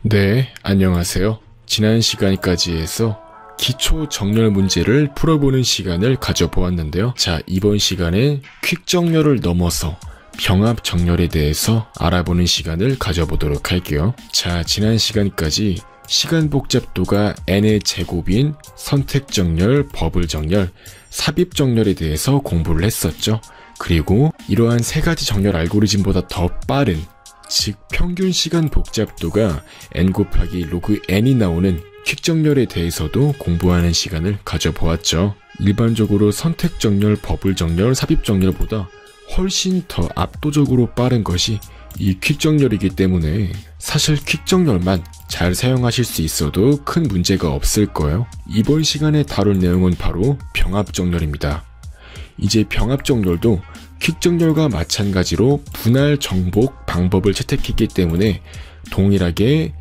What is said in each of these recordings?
네, 안녕하세요. 지난 시간까지 해서 기초 정렬 문제를 풀어보는 시간을 가져보았는데요. 자, 이번 시간엔 퀵 정렬을 넘어서 병합 정렬에 대해서 알아보는 시간을 가져보도록 할게요. 자, 지난 시간까지 시간 복잡도가 n의 제곱인 선택 정렬, 버블 정렬, 삽입 정렬에 대해서 공부를 했었죠. 그리고 이러한 세 가지 정렬 알고리즘보다 더 빠른, 즉 평균 시간 복잡도가 n 곱하기 로그 n이 나오는 퀵 정렬에 대해서도 공부하는 시간을 가져보았죠. 일반적으로 선택 정렬, 버블 정렬, 삽입 정렬보다 훨씬 더 압도적으로 빠른 것이 이 퀵 정렬이기 때문에 사실 퀵 정렬만 잘 사용하실 수 있어도 큰 문제가 없을 거예요. 이번 시간에 다룰 내용은 바로 병합 정렬입니다. 이제 병합 정렬도 퀵 정렬과 마찬가지로 분할 정복 방법을 채택했기 때문에 동일하게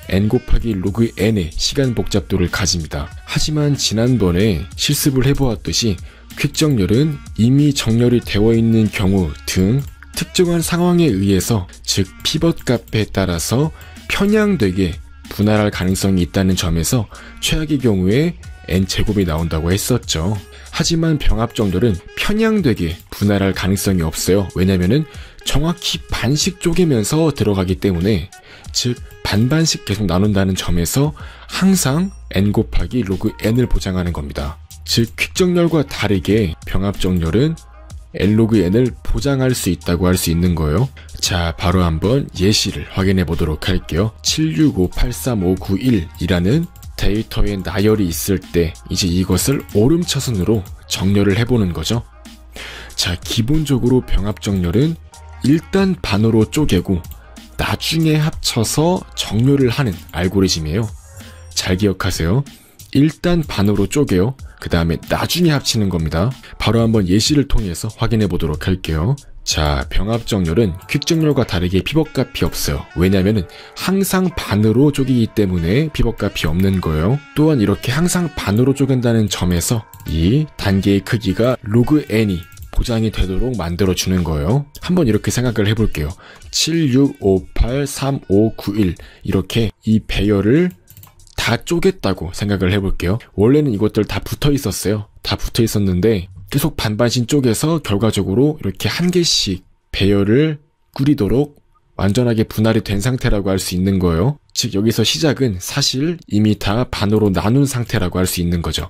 n 곱하기 로그 n의 시간 복잡도를 가집니다. 하지만 지난번에 실습을 해보았듯이 퀵 정렬은 이미 정렬이 되어 있는 경우 등 특정한 상황에 의해서, 즉 피벗 값에 따라서 편향되게 분할할 가능성이 있다는 점에서 최악의 경우에 n제곱이 나온다고 했었죠. 하지만 병합 정렬은 편향되게 분할할 가능성이 없어요. 왜냐면은 정확히 반씩 쪼개면서 들어가기 때문에, 즉 반반씩 계속 나눈다는 점에서 항상 n 곱하기 로그 n을 보장하는 겁니다. 즉 퀵 정렬과 다르게 병합 정렬은 n 로그 n을 보장할 수 있다고 할 수 있는 거예요. 자, 바로 한번 예시를 확인해 보도록 할게요. 765835991이라는 데이터에 나열이 있을 때 이제 이것을 오름차순으로 정렬을 해보는 거죠. 자, 기본적으로 병합 정렬은 일단 반으로 쪼개고 나중에 합쳐서 정렬을 하는 알고리즘이에요. 잘 기억하세요. 일단 반으로 쪼개요. 그 다음에 나중에 합치는 겁니다. 바로 한번 예시를 통해서 확인해 보도록 할게요. 자, 병합 정렬은 퀵 정렬과 다르게 피벗 값이 없어요. 왜냐면은 항상 반으로 쪼개기 때문에 피벗 값이 없는 거예요. 또한 이렇게 항상 반으로 쪼갠다는 점에서 이 단계의 크기가 로그 n이 보장이 되도록 만들어주는 거예요. 한번 이렇게 생각을 해볼게요. 76583591 이렇게 이 배열을 다 쪼갰다고 생각을 해볼게요. 원래는 이것들 다 붙어 있었어요. 다 붙어 있었는데 계속 반반씩 쪼개서 결과적으로 이렇게 한 개씩 배열을 꾸리도록 완전하게 분할이 된 상태라고 할 수 있는 거예요. 즉 여기서 시작은 사실 이미 다 반으로 나눈 상태라고 할 수 있는 거죠.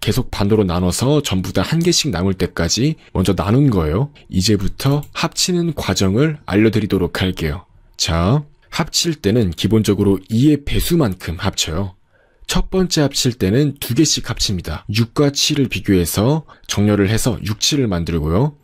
계속 반으로 나눠서 전부 다 한 개씩 남을 때까지 먼저 나눈 거예요. 이제부터 합치는 과정을 알려드리도록 할게요. 자, 합칠 때는 기본적으로 2의 배수만큼 합쳐요. 첫 번째 합칠 때는 2개씩 합칩니다. 6과 7을 비교해서 정렬을 해서 6, 7을 만들고요.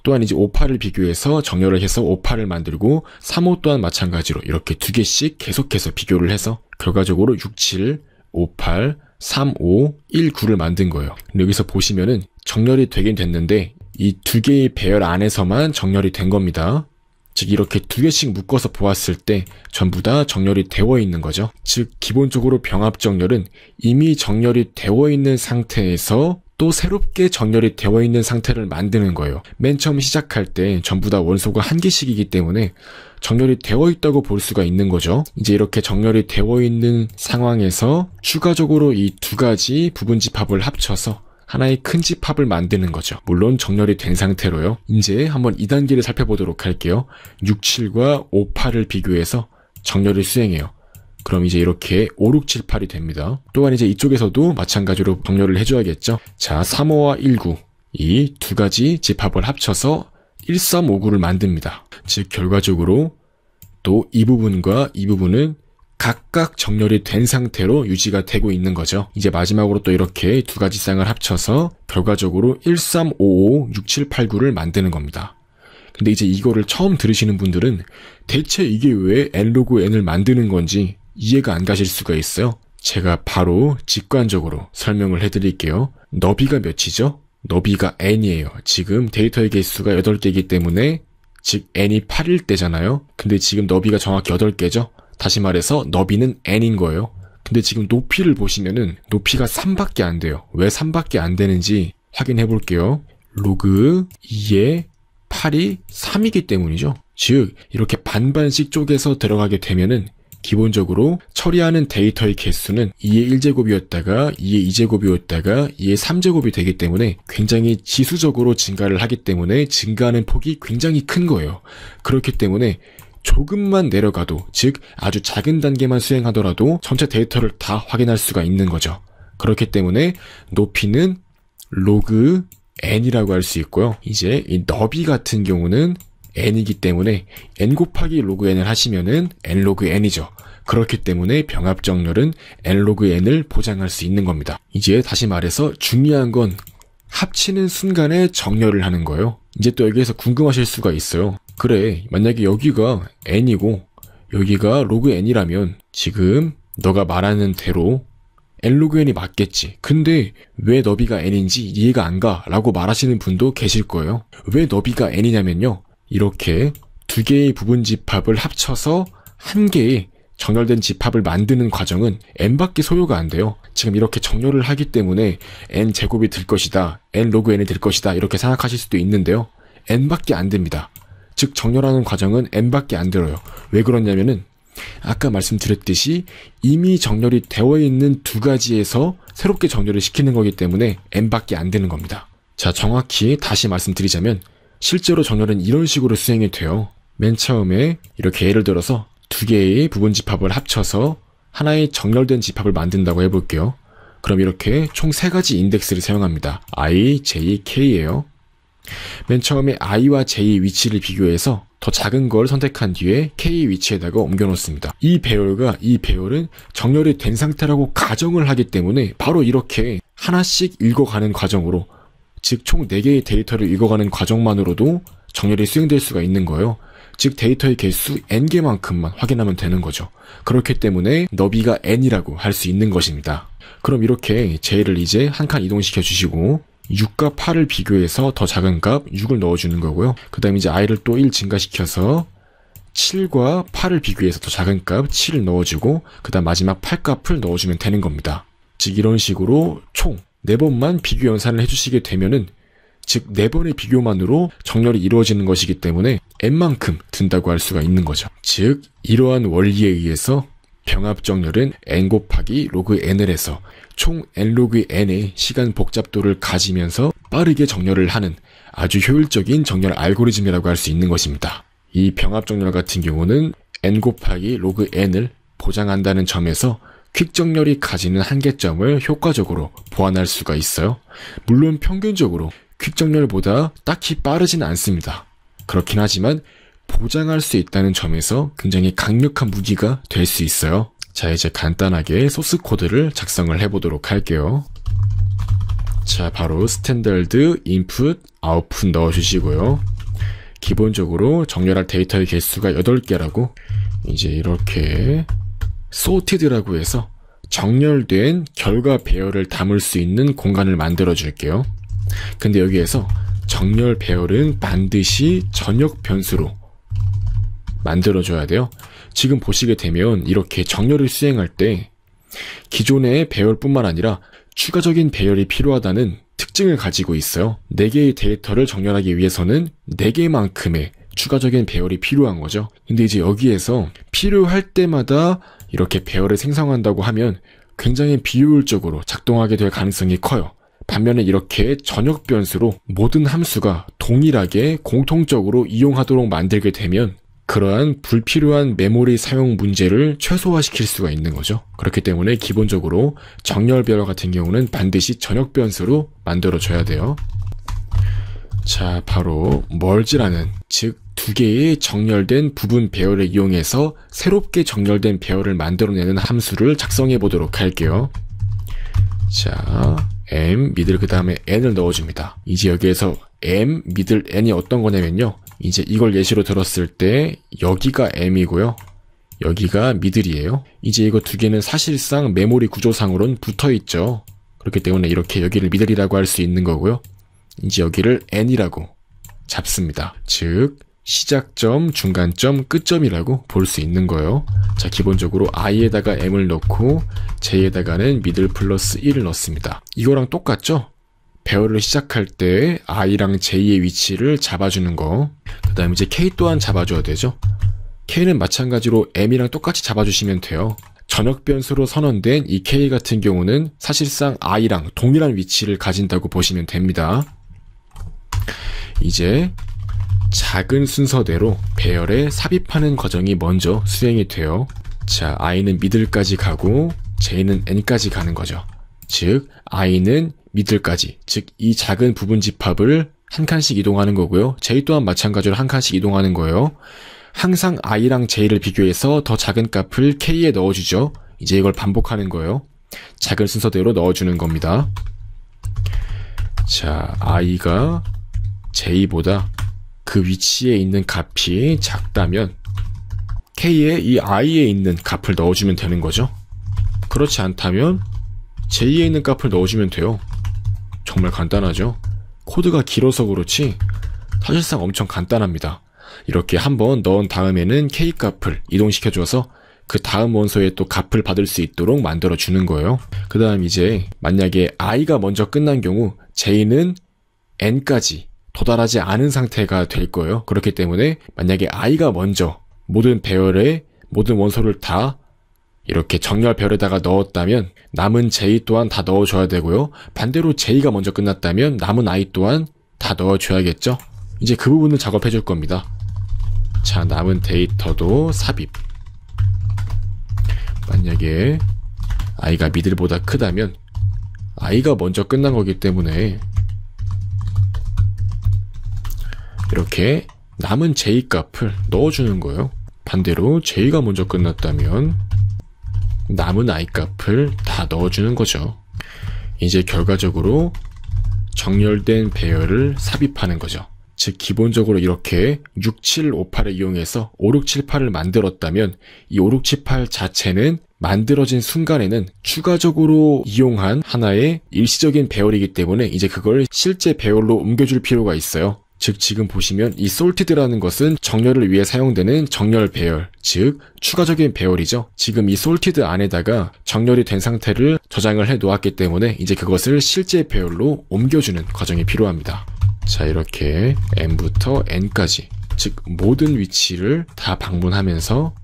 또한 이제 5, 8을 비교해서 정렬을 해서 5, 8을 만들고 3, 5 또한 마찬가지로 이렇게 2개씩 계속해서 비교를 해서 결과적으로 6, 7, 5, 8, 3, 5, 1, 9를 만든 거예요. 근데 여기서 보시면은 정렬이 되긴 됐는데 이 2개의 배열 안에서만 정렬이 된 겁니다. 즉 이렇게 2개씩 묶어서 보았을 때 전부 다 정렬이 되어 있는 거죠. 즉 기본적으로 병합 정렬은 이미 정렬이 되어 있는 상태에서 또 새롭게 정렬이 되어 있는 상태를 만드는 거예요. 맨 처음 시작할 때 전부 다 원소가 한 개씩이기 때문에 정렬이 되어 있다고 볼 수가 있는 거죠. 이제 이렇게 정렬이 되어 있는 상황에서 추가적으로 이 두 가지 부분 집합을 합쳐서 하나의 큰 집합을 만드는 거죠. 물론 정렬이 된 상태로요. 이제 한번 2단계를 살펴보도록 할게요. 6, 7과 5, 8을 비교해서 정렬을 수행해요. 그럼 이제 이렇게 5, 6, 7, 8이 됩니다. 또한 이제 이쪽에서도 마찬가지로 정렬을 해줘야겠죠. 자, 3, 5와 1, 9 이 두 가지 집합을 합쳐서 1, 3, 5, 9를 만듭니다. 즉 결과적으로 또 이 부분과 이 부분은 각각 정렬이 된 상태로 유지가 되고 있는 거죠. 이제 마지막으로 또 이렇게 두 가지 쌍을 합쳐서 결과적으로 1, 3, 5, 5, 6, 7, 8, 9를 만드는 겁니다. 근데 이제 이거를 처음 들으시는 분들은 대체 이게 왜 n 로그 n을 만드는 건지 이해가 안 가실 수가 있어요. 제가 바로 직관적으로 설명을 해드릴게요. 너비가 몇이죠? 너비가 n이에요. 지금 데이터의 개수가 8개이기 때문에 즉 n이 8일 때잖아요. 근데 지금 너비가 정확히 8개죠? 다시 말해서 너비는 n인 거예요. 근데 지금 높이를 보시면은 높이가 3밖에 안 돼요. 왜 3밖에 안 되는지 확인해 볼게요. 로그 2의 8이 3이기 때문이죠. 즉 이렇게 반반씩 쪼개서 들어가게 되면은 기본적으로 처리하는 데이터의 개수는 2의 1제곱이었다가 2의 2제곱이었다가 2의 3제곱이 되기 때문에 굉장히 지수적으로 증가를 하기 때문에 증가하는 폭이 굉장히 큰 거예요. 그렇기 때문에 조금만 내려가도, 즉 아주 작은 단계만 수행하더라도 전체 데이터를 다 확인할 수가 있는 거죠. 그렇기 때문에 높이는 로그 n이라고 할 수 있고요. 이제 이 너비 같은 경우는 n이기 때문에 n 곱하기 로그 n을 하시면은 n 로그 n이죠. 그렇기 때문에 병합정렬은 n 로그 n을 보장할 수 있는 겁니다. 이제 다시 말해서 중요한 건 합치는 순간에 정렬을 하는 거예요. 이제 또 여기에서 궁금하실 수가 있어요. 그래, 만약에 여기가 n이고 여기가 로그 n이라면 지금 너가 말하는 대로 n 로그 n이 맞겠지. 근데 왜 너비가 n인지 이해가 안 가 라고 말하시는 분도 계실 거예요. 왜 너비가 n이냐면요, 이렇게 두 개의 부분 집합을 합쳐서 한 개의 정렬된 집합을 만드는 과정은 n밖에 소요가 안 돼요. 지금 이렇게 정렬을 하기 때문에 n 제곱이 될 것이다, n 로그 n이 될 것이다 이렇게 생각하실 수도 있는데요. n밖에 안 됩니다. 즉 정렬하는 과정은 n밖에 안 들어요. 왜 그러냐면은 아까 말씀드렸듯이 이미 정렬이 되어 있는 두 가지에서 새롭게 정렬을 시키는 거기 때문에 n밖에 안 되는 겁니다. 자, 정확히 다시 말씀드리자면 실제로 정렬은 이런 식으로 수행이 돼요. 맨 처음에 이렇게 예를 들어서 두 개의 부분 집합을 합쳐서 하나의 정렬된 집합을 만든다고 해볼게요. 그럼 이렇게 총 세 가지 인덱스를 사용합니다. i, j, k예요. 맨 처음에 i와 j의 위치를 비교해서 더 작은 걸 선택한 뒤에 k의 위치에다가 옮겨 놓습니다. 이 배열은 정렬이 된 상태라고 가정을 하기 때문에 바로 이렇게 하나씩 읽어가는 과정으로, 즉 총 4개의 데이터를 읽어가는 과정만으로도 정렬이 수행될 수가 있는 거예요. 즉 데이터의 개수 n개만큼만 확인하면 되는 거죠. 그렇기 때문에 너비가 n이라고 할 수 있는 것입니다. 그럼 이렇게 j를 이제 한 칸 이동시켜 주시고 6과 8을 비교해서 더 작은 값 6을 넣어주는 거고요. 그 다음에 이제 i를 또 1 증가시켜서 7과 8을 비교해서 더 작은 값 7을 넣어주고 그 다음 마지막 8값을 넣어주면 되는 겁니다. 즉 이런 식으로 총 4번만 비교 연산을 해주시게 되면은, 즉 4번의 비교만으로 정렬이 이루어지는 것이기 때문에 n만큼 든다고 할 수가 있는 거죠. 즉 이러한 원리에 의해서 병합정렬은 n 곱하기 로그 n을 해서 총 n 로그 n의 시간 복잡도를 가지면서 빠르게 정렬을 하는 아주 효율적인 정렬 알고리즘이라고 할 수 있는 것입니다. 이 병합정렬 같은 경우는 n 곱하기 로그 n을 보장한다는 점에서 퀵정렬이 가지는 한계점을 효과적으로 보완할 수가 있어요. 물론 평균적으로 퀵정렬보다 딱히 빠르진 않습니다. 그렇긴 하지만 보장할 수 있다는 점에서 굉장히 강력한 무기가 될 수 있어요. 자, 이제 간단하게 소스 코드를 작성을 해보도록 할게요. 자, 바로 스탠더드 인풋 아웃풋 넣어주시고요. 기본적으로 정렬할 데이터의 개수가 8개라고 이제 이렇게 sorted라고 해서 정렬된 결과 배열을 담을 수 있는 공간을 만들어 줄게요. 근데 여기에서 정렬 배열은 반드시 전역 변수로 만들어줘야 돼요. 지금 보시게 되면 이렇게 정렬을 수행할 때 기존의 배열뿐만 아니라 추가적인 배열이 필요하다는 특징을 가지고 있어요. 4개의 데이터를 정렬하기 위해서는 4개만큼의 추가적인 배열이 필요한 거죠. 근데 이제 여기에서 필요할 때마다 이렇게 배열을 생성한다고 하면 굉장히 비효율적으로 작동하게 될 가능성이 커요. 반면에 이렇게 전역 변수로 모든 함수가 동일하게 공통적으로 이용하도록 만들게 되면 그러한 불필요한 메모리 사용 문제를 최소화시킬 수가 있는 거죠. 그렇기 때문에 기본적으로 정렬 배열 같은 경우는 반드시 전역 변수로 만들어줘야 돼요. 자, 바로 merge라는, 즉 2개의 정렬된 부분 배열을 이용해서 새롭게 정렬된 배열을 만들어내는 함수를 작성해 보도록 할게요. 자, m 미들 그 다음에 n을 넣어줍니다. 이제 여기에서 m 미들 n이 어떤 거냐면요, 이제 이걸 예시로 들었을 때 여기가 m이고요, 여기가 미들이에요. 이제 이거 2개는 사실상 메모리 구조상으로는 붙어있죠. 그렇기 때문에 이렇게 여기를 미들이라고 할 수 있는 거고요. 이제 여기를 n이라고 잡습니다. 즉 시작점, 중간점, 끝점이라고 볼 수 있는 거예요. 자, 기본적으로 i에다가 m을 넣고 j에다가는 미들 플러스 1을 넣습니다. 이거랑 똑같죠? 배열을 시작할 때 I랑 J의 위치를 잡아주는 거. 그 다음에 이제 K 또한 잡아줘야 되죠. K는 마찬가지로 M이랑 똑같이 잡아주시면 돼요. 전역 변수로 선언된 이 K 같은 경우는 사실상 I랑 동일한 위치를 가진다고 보시면 됩니다. 이제 작은 순서대로 배열에 삽입하는 과정이 먼저 수행이 돼요. 자, I는 미들까지 가고 J는 N까지 가는 거죠. 즉, I는 미들까지, 즉 이 작은 부분 집합을 한 칸씩 이동하는 거고요. J 또한 마찬가지로 한 칸씩 이동하는 거예요. 항상 I랑 J를 비교해서 더 작은 값을 K에 넣어주죠. 이제 이걸 반복하는 거예요. 작은 순서대로 넣어주는 겁니다. 자, I가 J보다 그 위치에 있는 값이 작다면 K에 이 I에 있는 값을 넣어주면 되는 거죠. 그렇지 않다면 J에 있는 값을 넣어주면 돼요. 정말 간단하죠. 코드가 길어서 그렇지 사실상 엄청 간단합니다. 이렇게 한번 넣은 다음에는 K 값을 이동시켜줘서 그 다음 원소에 또 값을 받을 수 있도록 만들어주는 거예요. 그 다음 이제 만약에 I가 먼저 끝난 경우 J는 N까지 도달하지 않은 상태가 될 거예요. 그렇기 때문에 만약에 I가 먼저 모든 배열에 모든 원소를 다 이렇게 정렬 배열에다가 넣었다면 남은 J 또한 다 넣어줘야 되고요. 반대로 J가 먼저 끝났다면 남은 I 또한 다 넣어줘야겠죠. 이제 그 부분을 작업해 줄 겁니다. 자, 남은 데이터도 삽입. 만약에 I가 미들보다 크다면 I가 먼저 끝난 거기 때문에 이렇게 남은 J 값을 넣어주는 거예요. 반대로 J가 먼저 끝났다면 남은 I 값을 다 넣어주는 거죠. 이제 결과적으로 정렬된 배열을 삽입하는 거죠. 즉 기본적으로 이렇게 6758을 이용해서 5678을 만들었다면 이 5678 자체는 만들어진 순간에는 추가적으로 이용한 하나의 일시적인 배열이기 때문에 이제 그걸 실제 배열로 옮겨줄 필요가 있어요. 즉 지금 보시면 이 sorted라는 것은 정렬을 위해 사용되는 정렬 배열, 즉 추가적인 배열이죠. 지금 이 sorted 안에다가 정렬이 된 상태를 저장을 해 놓았기 때문에 이제 그것을 실제 배열로 옮겨주는 과정이 필요합니다. 자, 이렇게 M부터 N까지, 즉 모든 위치를 다 방문하면서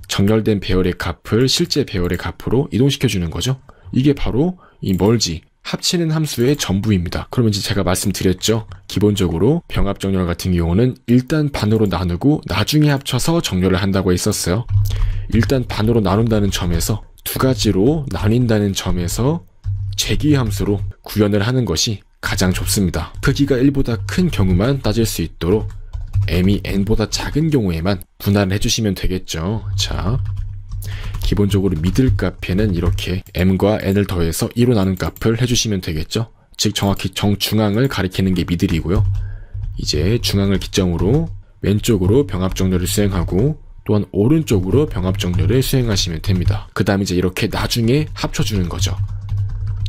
정렬된 배열의 값을 실제 배열의 값으로 이동시켜주는 거죠. 이게 바로 이 merge, 합치는 함수의 전부입니다. 그러면 이제 제가 말씀드렸죠. 기본적으로 병합 정렬 같은 경우는 일단 반으로 나누고 나중에 합쳐서 정렬을 한다고 했었어요. 일단 반으로 나눈다는 점에서 두 가지로 나뉜다는 점에서 재기 함수로 구현을 하는 것이 가장 좋습니다. 크기가 1보다 큰 경우만 따질 수 있도록 m이 n보다 작은 경우에만 분할을 해주시면 되겠죠. 자, 기본적으로 미들 값에는 이렇게 m과 n을 더해서 2로 나눈 값을 해주시면 되겠죠. 즉 정확히 정중앙을 가리키는 게 미들이고요. 이제 중앙을 기점으로 왼쪽으로 병합 정렬을 수행하고 또한 오른쪽으로 병합 정렬을 수행하시면 됩니다. 그 다음 이제 이렇게 나중에 합쳐주는 거죠.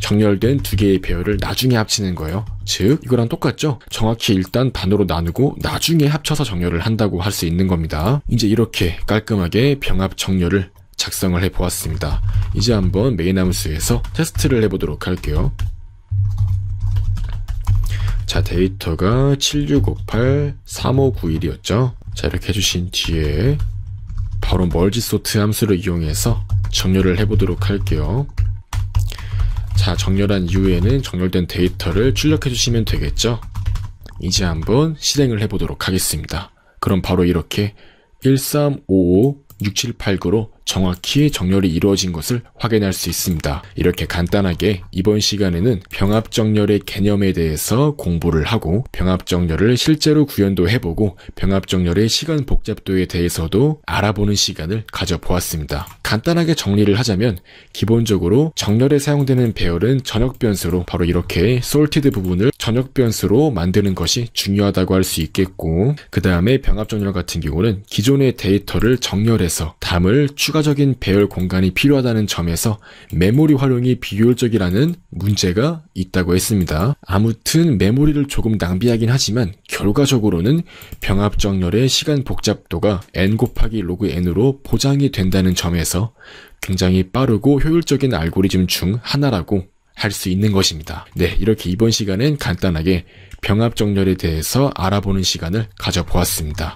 정렬된 두 개의 배열을 나중에 합치는 거예요. 즉 이거랑 똑같죠? 정확히 일단 반으로 나누고 나중에 합쳐서 정렬을 한다고 할 수 있는 겁니다. 이제 이렇게 깔끔하게 병합 정렬을 작성을 해보았습니다. 이제 한번 메인 함수에서 테스트를 해보도록 할게요. 자, 데이터가 76583591이었죠. 자, 이렇게 해주신 뒤에 바로 멀지 소트 함수를 이용해서 정렬을 해보도록 할게요. 자, 정렬한 이후에는 정렬된 데이터를 출력해 주시면 되겠죠. 이제 한번 실행을 해보도록 하겠습니다. 그럼 바로 이렇게 13556789로 정확히 정렬이 이루어진 것을 확인할 수 있습니다. 이렇게 간단하게 이번 시간에는 병합 정렬의 개념에 대해서 공부를 하고 병합 정렬을 실제로 구현도 해보고 병합 정렬의 시간 복잡도에 대해서도 알아보는 시간을 가져보았습니다. 간단하게 정리를 하자면 기본적으로 정렬에 사용되는 배열은 전역 변수로 바로 이렇게 sorted 부분을 전역 변수로 만드는 것이 중요하다고 할 수 있겠고, 그 다음에 병합 정렬 같은 경우는 기존의 데이터를 정렬해서 담을 추가적인 배열 공간이 필요하다는 점에서 메모리 활용이 비효율적이라는 문제가 있다고 했습니다. 아무튼 메모리를 조금 낭비하긴 하지만 결과적으로는 병합 정렬의 시간 복잡도가 n 곱하기 로그 n으로 보장이 된다는 점에서 굉장히 빠르고 효율적인 알고리즘 중 하나라고 할 수 있는 것입니다. 네, 이렇게 이번 시간엔 간단하게 병합정렬에 대해서 알아보는 시간을 가져보았습니다.